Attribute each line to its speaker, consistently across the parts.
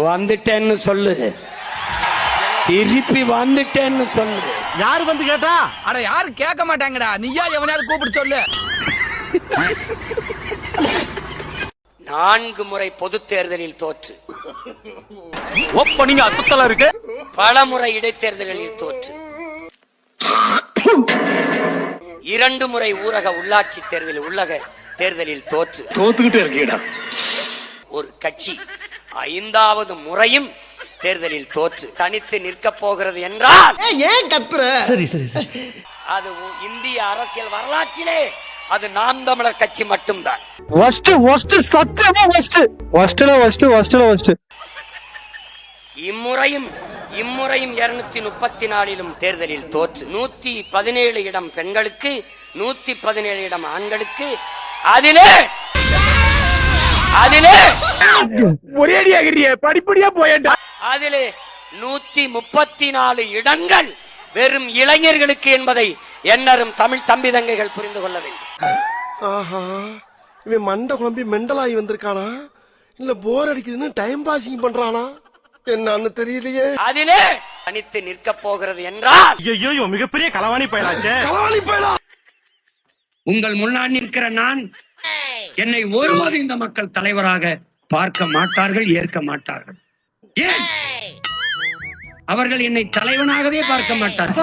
Speaker 1: வந்துட்டேன்னு சொல்லு, திருப்பி வந்துட்டேன்னு சொல்லு.
Speaker 2: யாரு வந்து கேட்டா?
Speaker 3: அட யாரு கேட்க மாட்டாங்கடா, நீயா எவனையாவது கூப்பிட்டு சொல்லு.
Speaker 1: 4 முறை பொது தேர்தலில் தோற்று,
Speaker 2: ஓப்பனிங் அசத்தலா இருக்கு.
Speaker 1: பல முறை இடைத்தேர்தலில் தோற்று, 2 முறை ஊரக உள்ளாட்சி தேர்தலில் தோத்துக்கிட்டே இருக்கீடா. ஒரு கட்சி 5வது முறையும் தேர்தலில் தோற்று தனித்து நிற்க போகிறது என்றால்
Speaker 2: ஏன் கத்துற? சரி சரி சரி,
Speaker 1: அது இந்திய அரசியல் வரலாற்றிலே அது நாம் தமிழர் கட்சி மட்டும்தான். இம்முறையும் 234 தேர்தலில் தோற்று 117 இடம் பெண்களுக்கு, 117 இடம் ஆண்களுக்கு. அதிலே
Speaker 2: படிப்படியா போயண்டா.
Speaker 1: அதிலே 134 இடங்கள் வெறும் இளைஞர்களுக்கு என்பதை என்னரும் தமிழ் தம்பி தங்கைகள் புரிந்து கொள்ள வேண்டும்.
Speaker 4: ஆஹா, இவன் மண்டை குழம்பி மெண்டலாகி வந்திருக்கானா இல்ல போர் அடிக்குதுன்னு டைம் பாசிங் பண்றானா என்னன்னு தெரியலையே.
Speaker 1: அதிலே தனித்து நிற்க போகிறது என்றால்
Speaker 2: ஐயோ மிகப்பெரிய களவாணி பயலாச்சே.
Speaker 1: உங்கள் முன்னாடி நிற்கிற நான் என்னை ஒருபோதும் இந்த மக்கள் தலைவராக பார்க்க மாட்டார்கள், ஏற்க மாட்டார்கள். ஏன்? அவர்கள் என்னை தலைவனாகவே பார்க்க மாட்டார்கள்.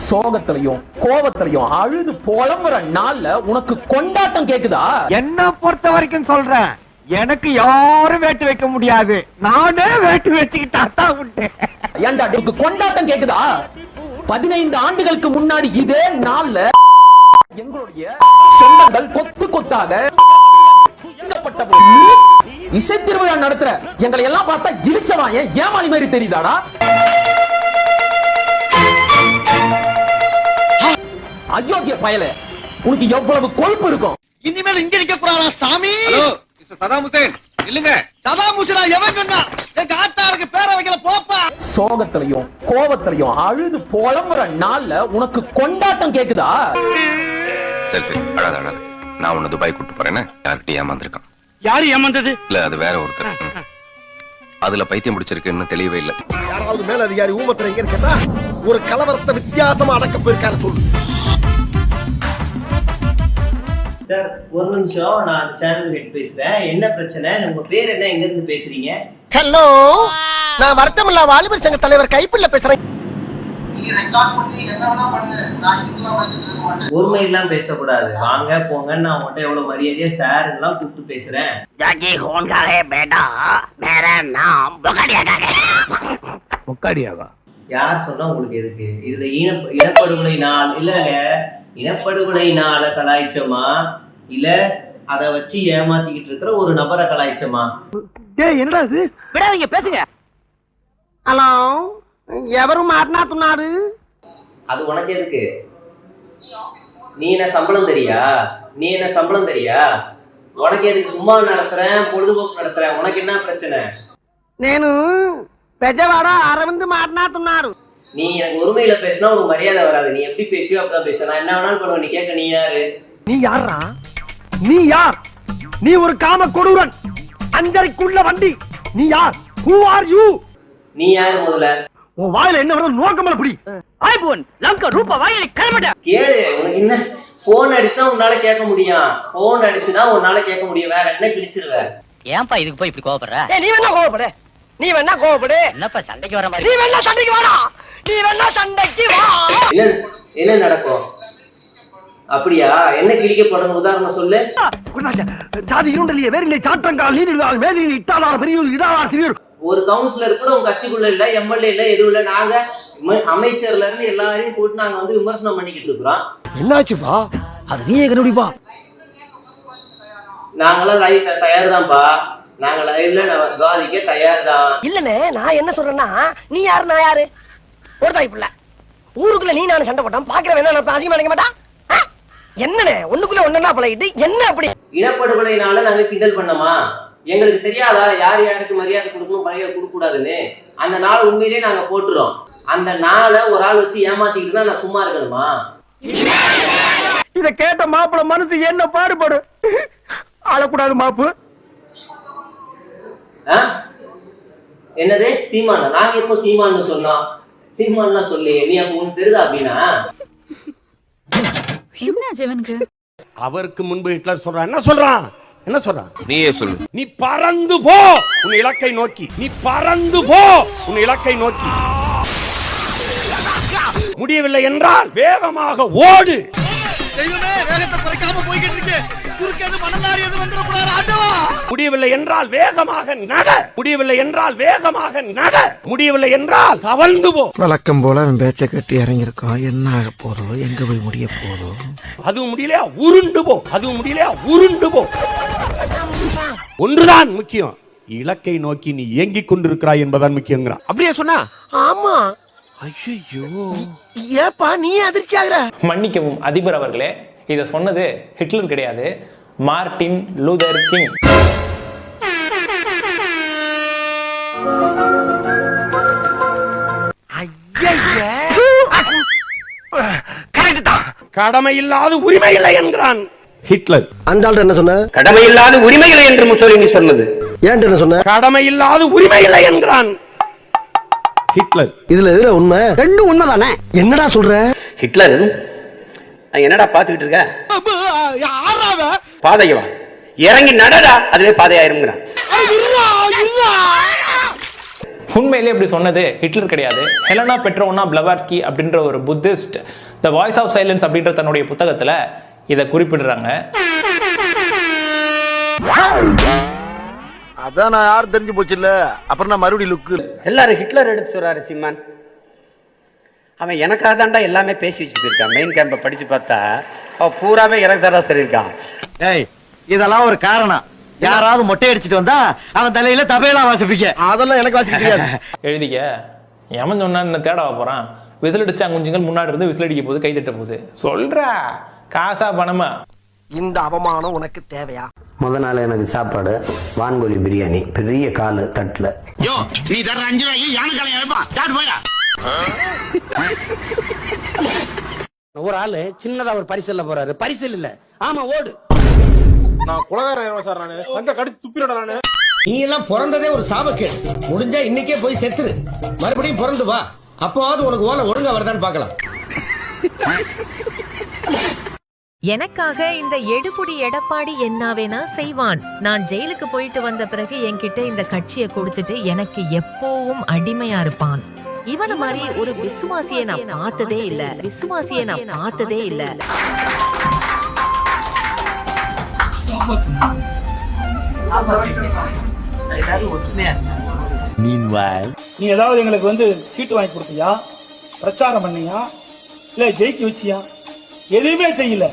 Speaker 5: சோகத்திலையும் கோபத்திலையும் அழுது புலம்புற நாள்ல உனக்கு கொண்டாட்டம் கேக்குதா?
Speaker 6: என்ன பொறுத்த வரைக்கும் சொல்றேன், எனக்கு யாரும் வேட்டு வைக்க முடியாது, நானே வேட்டு வச்சுக்கிட்டா உண்டு.
Speaker 5: ஏன்டா உனக்கு கொண்டாட்டம் கேக்குதா? 15 ஆண்டுகளுக்கு முன்னாடி இதே நாள்ல எங்களுடைய சொந்தங்கள் கொத்து கொத்தாக இசை திருவிழா நடத்துற எங்களை எல்லாம் பார்த்தா இடிச்சவான் ஏமாளி மாதிரி தெரியுதாடா? அயோக்கிய பயல, உனக்கு எவ்வளவு கொழுப்பு இருக்கும்?
Speaker 2: இனிமேல் இங்க நிக்க போறாரா சாமி?
Speaker 7: ஹலோ மிஸ்டர் சதாம் ஹுசேன், இல்லங்க.
Speaker 4: சதாம் ஹுசேனா எவன் சொன்னா? எங்க ஆத்தாருக்கு பேரை வைக்கல போப்பா.
Speaker 5: சோகத்திலையும் கோபத்திலையும் அழுது புலம்புற நாள்ல உனக்கு கொண்டாட்டம் கேக்குதா?
Speaker 7: சரி சரி, அழாத அழாத. நான் உன்னை துபாய் கூட்டு போறேன்னு யார்கிட்ட ஏமாந்துருக்கான்.
Speaker 2: யாரு ஏமாந்தது?
Speaker 7: இல்ல, அது வேற ஒருத்தர். அதுல பைத்தியம் பிடிச்சிருக்குன்னு தெளிவே இல்ல.
Speaker 4: யாராவது மேல அதிகாரி ஊமத்துல எங்க கேட்டா ஒரு கலவரத்தை வித்தியாசமா அடக்க போயிருக்காரு சொல்லு.
Speaker 8: சார் ஒரு நிமிஷம், நான் அந்த சேனல் ஹெட் பேசுறேன். என்ன பிரச்சனை? உங்க பேர் என்ன, எங்க இருந்து பேசுறீங்க?
Speaker 4: ஹலோ, நான் வருத்தமில்லா வாலிபர் சங்க தலைவர் கைப்பிள்ள பேசுறேன்.
Speaker 8: ஒருமை எல்லாம் பேசக்கூடாது, வாங்க போங்க. நான் உங்கள்கிட்ட எவ்வளவு மரியாதையா சார் எல்லாம் கூப்பிட்டு பேசுறேன். யார் சொன்னா உங்களுக்கு எதுக்கு? இதுல இனப்படுகொலை நாள் இல்லங்க, இனப்படுகொலை நாள கலாய்ச்சமா இல்ல அத வச்சு ஏமாத்திக்கிட்டு இருக்கிற ஒரு நபரை கலாய்ச்சமா?
Speaker 6: என்னடா இது? விடாதீங்க, பேசுங்க. ஹலோ, எவரும் மாட்டினா சொன்னாரு?
Speaker 8: அது உனக்கு எதுக்கு? நீ என்ன சம்பளம் தெரியா? உனக்கு எதுக்கு? சும்மா நடத்துறேன், பொழுதுபோக்கு நடத்துறேன், உனக்கு என்ன பிரச்சனை?
Speaker 6: నేను పెద్దవాడ அரவிந்த் மாட்டினா சொன்னாரு.
Speaker 8: நீ எனக்கு ஒருமையில பேசினா உனக்கு மரியாதை வராது. நீ எப்படி பேசியோ அப்படிதான் பேச. நான் என்ன வேணாலும் பண்ணுவேன். நீ கேட்க நீ யாரு?
Speaker 6: நீ யாரா? நீ யார்? நீ ஒரு காம கொடூரன், அஞ்சரைக்குள்ள வண்டி. நீ யார்? Who are you?
Speaker 8: நீ யாரு முதல்ல?
Speaker 6: உன் வாயில என்ன வருது நோக்கமல புடி. ஐபோன் லங்க ரூபா வாயில கலமட.
Speaker 8: கேளு, உனக்கு என்ன? போன் அடிச்சா உன்னால கேட்க முடியும். போன் அடிச்சுனா உன்னால கேட்க முடியும். வேற என்ன கிழிச்சிருவ?
Speaker 9: ஏன்பா இதுக்கு போய் இப்படி கோவப்படுற?
Speaker 6: நீ வேணா கோவப்படு.
Speaker 9: என்னப்பா சண்டைக்கு வர மாதிரி?
Speaker 6: நீ வேணா சண்டைக்கு வா.
Speaker 8: என்ன நடக்கும்? அப்படியா? என்ன கிழிக்க போறது உதாரணம் சொல்லு.
Speaker 6: ஜாதி இருண்டலியே வேறில்லை சாற்றங்கால் நீரில் வேதியில் இட்டாளார் பெரியூர் இடாளார் சிறியூர்.
Speaker 8: ஒரு கவுன்சிலர் கூட உங்க கட்சிக்குள்ள இல்ல, எம்எல்ஏ இல்ல, எதுவும் இல்ல. நாங்க அமைச்சர்ல இருந்து எல்லாரையும் போட்டு நாங்க வந்து விமர்சனம் பண்ணிக்கிட்டு இருக்கிறோம்.
Speaker 4: என்னாச்சுப்பா? அது நீயே கண்டுபிடிப்பா.
Speaker 8: நாங்களாம் லைவ் தயார் தான்ப்பா. நாங்க லைவ்ல விவாதிக்க தயார் தான்.
Speaker 6: இல்லனே, நான் என்ன சொல்றேன்னா, நீ யாரு நான் யாரு? ஒரு தாய் பிள்ளை ஊருக்குள்ள நீ நானும் சண்டை போட்டான் பாக்குறவன் என்ன அதிகமா நினைக்க மாட்டான். என்னனே ஒண்ணுக்குள்ள ஒன்னா பழகிட்டு என்ன அப்படி?
Speaker 8: இனப்படுகொலைனால நாங்க கிண்டல் பண்ணோமா? எங்களுக்கு தெரியாதா யார் யாருக்கு மரியாதை கொடுக்கணும் மரியாதை கொடுக்க கூடாதுன்னு? அந்த நாள் உண்மையிலேயே நாங்க போட்டுறோம். அந்த நாளை ஒரு ஆள் வச்சு ஏமாத்திக்கிட்டு தான் நான் சும்மா இருக்கணுமா?
Speaker 6: இத கேட்ட மாப்பிள மனசு என்ன பாடுபடு. ஆளக்கூடாது மாப்பு.
Speaker 8: என்னது சீமானா? நாங்க எப்போ சீமான்னு சொன்னோம்? சீமான்லாம் சொல்லி நீ அப்ப உனக்கு தெரியுதா அப்படின்னா?
Speaker 10: என்ன ஜீவனுக்கு
Speaker 2: அவருக்கு முன்பு ஹிட்லர் சொல்றான். என்ன சொல்றான்? என்ன சொல்றான்?
Speaker 7: நீயே சொல்லு.
Speaker 2: நீ பறந்து போ உன் இலக்கை நோக்கி. நீ பறந்து போ உன் இலக்கை நோக்கி. முடியவில்லை என்றால் வேகமாக ஓடு.
Speaker 6: வேகத்தை குறைக்காம போய்கிட்டு இருக்கு. குறுக்கேது மணலாரி எது வந்துடக்கூடாது ஆண்டவா.
Speaker 2: முடியவில்லை என்றால் வேகமாக நட. முடியவில்லை என்றால் வேகமாக நட. முடியவில்லை என்றால் தவழ்ந்து போ.
Speaker 4: வழக்கம் போல அவன் பேச்ச கட்டி இறங்கியிருக்கான். என்ன ஆக போதோ, எங்க போய் முடிய போதோ.
Speaker 2: அதுவும் முடியலையா உருண்டு போ. அதுவும் முடியலையா உருண்டு போ. ஒன்றுதான் முக்கியம், இலக்கை நோக்கி நீ இயங்கிக் கொண்டிருக்கிறாய் என்பதான் முக்கியங்கிறான்.
Speaker 3: அப்படியே சொன்னா?
Speaker 4: ஆமா. ஐயோ ஏப்பா நீ அதிர்ச்சி ஆகுற?
Speaker 5: மன்னிக்கவும் அதிபர் அவர்களே, இத சொன்னது ஹிட்லர் கிடையாது, மார்ட்டின் லூதர் கிங்.
Speaker 2: கடமை இல்லாத உரிமை இல்லை என்கிறான் ஹிட்லர்.
Speaker 4: அந்த ஆள் என்ன சொன்ன?
Speaker 6: கடமை இல்லாத உரிமை இல்லை என்று முசோலினி சொன்னது.
Speaker 4: ஏன் என்ன சொன்ன?
Speaker 2: கடமை இல்லாத உரிமை இல்லை என்கிறான் ஹிட்லர்.
Speaker 4: இதுல எதுல உண்மை? ரெண்டும் உண்மைதானே. என்னடா சொல்ற?
Speaker 6: ஹிட்லர் என்னடா பாத்துக்கிட்டு இருக்க? பாதையவா இறங்கி நடடா, அதுவே பாதையாயிருங்கிறான்.
Speaker 5: உண்மையிலே இப்படி சொன்னது ஹிட்லர் கிடையாது, ஹெலனா பெட்ரோனா பிளவாட்ஸ்கி அப்படின்ற ஒரு Buddhist the voice of silence அப்படின்ற தன்னுடைய புத்தகத்துல இதை குறிப்பிடுறாங்க.
Speaker 6: அதான் நான் யாரும் தெரிஞ்சு போச்சு இல்ல. அப்புறம் நான் மறுபடியும் லுக்கு. எல்லாரும் ஹிட்லர் எடுத்து சொல்றாரு சிம்மான். அவன் எனக்காக தான்டா எல்லாமே பேசி வச்சுட்டு இருக்கான். மெயின் கேம்ப படிச்சு பார்த்தா அவன் பூராவே எனக்கு தரா சரி இருக்கான்.
Speaker 2: ஏய், இதெல்லாம் ஒரு காரணம். யாராவது மொட்டை அடிச்சிட்டு வந்தா அவன் தலையில தபையெல்லாம் வாசிப்பீங்க.
Speaker 4: அதெல்லாம் எனக்கு வாசிக்க தெரியாது.
Speaker 5: எழுதிக்க, எவன் சொன்னா தேடவா போறான்? விசில் அடிச்சா குஞ்சுங்கள் முன்னாடி இருந்து விசில் அடிக்க போகுது, கைதட்ட போகுது. சொல்றா காசா பணமா?
Speaker 4: இந்த அவமானம் உனக்கு தேவையா?
Speaker 6: முத நாள் எனக்கு சாப்பாடு வான்கோழி பிரியாணி, பெரிய காலு தட்டுல.
Speaker 2: நீ தர 5 ரூபாய்க்கு யானை கலையா வைப்பா. ஸ்டார்ட் போயா.
Speaker 6: ஒரு ஆளு சின்னதா ஒரு பரிசல்ல போறாரு. பரிசல் இல்ல, ஆமா ஓடு.
Speaker 2: நான் குலகாரன் சார், நானு சங்க கடிச்சு துப்பிடடா. நானு
Speaker 6: நீ எல்லாம் பிறந்ததே ஒரு சாபக்கேடு. முடிஞ்சா இன்னைக்கே போய் செத்துரு, மறுபடியும் பிறந்து வா. அப்போவாது உனக்கு ஓலை ஒழுங்கா வருதான்னு பார்க்கலாம்.
Speaker 10: எனக்காக இந்த எடுபுடி எடப்பாடி என்ன வேணா செய்வான். நான் ஜெயிலுக்கு போயிட்டு வந்த பிறகு என்கிட்ட இந்த கட்சியை கொடுத்துட்டு எனக்கு எப்பவும் அடிமையா இருப்பான். இவன மாதிரி ஒரு விசுவாசியை நான் பார்த்ததே இல்ல. விசுவாசியை நான் பார்த்ததே இல்ல.
Speaker 2: நீ ஏதாவது எங்களுக்கு வந்து சீட்டு வாங்கி கொடுத்தியா, பிரச்சாரம் பண்ணியா, இல்ல ஜெயிக்க வச்சியா? எதுவுமே செய்யல.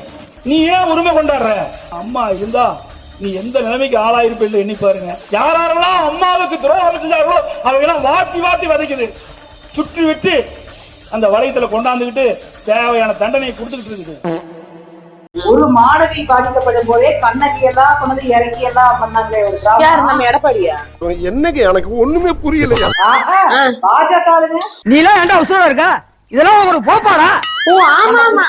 Speaker 2: நீ ஏன் உரிமை கொண்டாடுற? அம்மா இருந்தா நீ எந்த நிலைமைக்கு ஆளாயிருப்ப எண்ணி பாருங்க. யாரெல்லாம் அம்மாவுக்கு துரோகம் செஞ்சார்களோ அவங்க வாத்தி வாத்தி வதைக்குது. சுற்றி விட்டு அந்த வளையத்துல கொண்டாந்துகிட்டு தேவையான தண்டனையை கொடுத்துக்கிட்டு இருக்குது.
Speaker 11: ஒரு மாணவி பாதிக்கப்படும் போதே கண்ணகி எல்லாம் கொண்டு இறக்கி எல்லாம் பண்ணாங்க. நம்ம எடப்பாடியா?
Speaker 4: என்னங்க எனக்கு ஒண்ணுமே புரியலையா?
Speaker 11: பாஜக
Speaker 6: நீ எல்லாம் ஏன்டா உசுரா இருக்க? இதெல்லாம் ஒரு போப்பாடா?
Speaker 11: ஓ ஆமா ஆமா,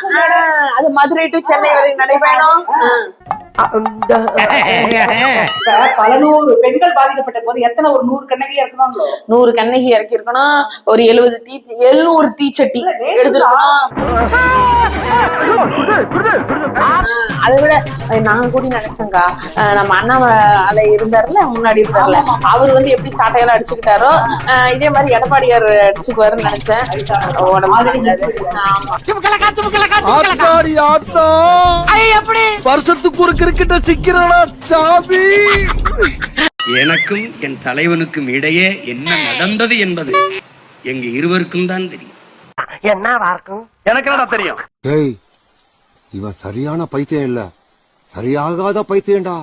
Speaker 11: அது மதுரை டு சென்னை வரை நடைபயணம். பல 100 பெண்கள் பாதிக்கப்பட்ட போது எத்தனை, ஒரு 100 கண்ணகி இறக்கணும். 100 கண்ணகி இறக்கி இருக்கணும். ஒரு 700 தீச்சட்டி எடுத்துருக்கணும். அதை விட நாங்க கூட நினைச்சேங்க, நம்ம அண்ணாமலை இருந்தாருல, முன்னாடி இருந்தாருல, அவர் வந்து எப்படி சாட்டையெல்லாம் அடிச்சுக்கிட்டாரோ இதே மாதிரி எடப்பாடியார் அடிச்சுக்குவாருன்னு நினைச்சேன்.
Speaker 4: வருஷத்துக்கு ஒரு கிரிக்கெட்ட சிக்கிறா சாமி.
Speaker 1: எனக்கும் என் தலைவனுக்கும் இடையே என்ன நடந்தது என்பது எங்க இருவருக்கும் தான் தெரியும்.
Speaker 6: என்னவா இருக்கும்? எனக்கு என்னடா தெரியும்?
Speaker 4: இவன் சரியான பைத்தியம் இல்ல, சரியாகாத பைத்தியம்டா.